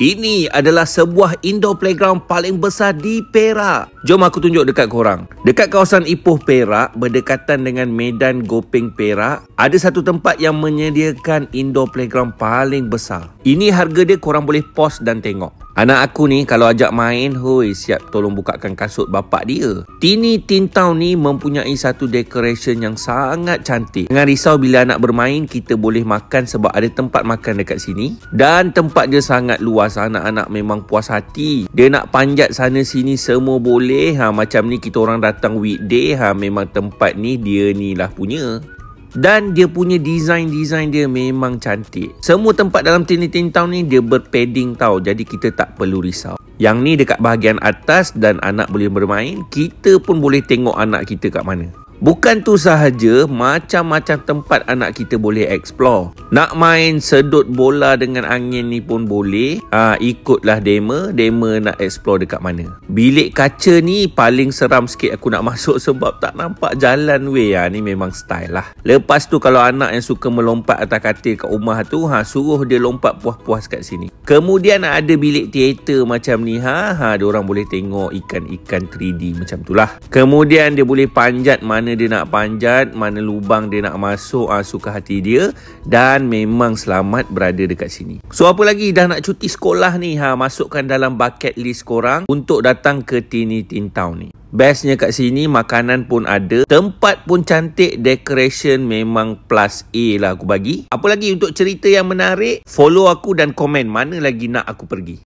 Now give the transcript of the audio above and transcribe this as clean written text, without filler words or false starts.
Ini adalah sebuah indoor playground paling besar di Perak. Jom aku tunjuk dekat korang. Dekat kawasan Ipoh Perak, berdekatan dengan Medan Gopeng Perak, ada satu tempat yang menyediakan indoor playground paling besar. Ini harga dia korang boleh pause dan tengok. Anak aku ni kalau ajak main, siap tolong bukakan kasut bapak dia. Tini Tin Town ni mempunyai satu decoration yang sangat cantik. Jangan risau bila anak bermain, kita boleh makan sebab ada tempat makan dekat sini. Dan tempat dia sangat luas, anak-anak memang puas hati. Dia nak panjat sana sini semua boleh. Macam ni kita orang datang weekday, memang tempat ni dia ni lah punya. Dan dia punya design dia memang cantik. Semua tempat dalam Tini Tin Town ni dia berpadding tau. Jadi kita tak perlu risau. Yang ni dekat bahagian atas dan anak boleh bermain. Kita pun boleh tengok anak kita kat mana. Bukan tu sahaja, macam-macam tempat anak kita boleh explore. Nak main sedut bola dengan angin ni pun boleh. Ikutlah Dema nak explore dekat mana. Bilik kaca ni paling seram sikit aku nak masuk sebab tak nampak jalan weh. Ni memang style lah. Lepas tu kalau anak yang suka melompat atas katil kat rumah tu, suruh dia lompat puas-puas kat sini. Kemudian ada bilik teater macam ni. Diorang boleh tengok ikan-ikan 3D macam tu lah. Kemudian dia boleh panjat mana dia nak panjat, mana lubang dia nak masuk, suka hati dia. Dan memang selamat berada dekat sini. So apa lagi, dah nak cuti sekolah ni, masukkan dalam bucket list korang untuk datang ke Tini Tin Town ni. Bestnya kat sini makanan pun ada, tempat pun cantik, decoration memang plus A lah aku bagi. Apa lagi untuk cerita yang menarik, follow aku dan komen mana lagi nak aku pergi.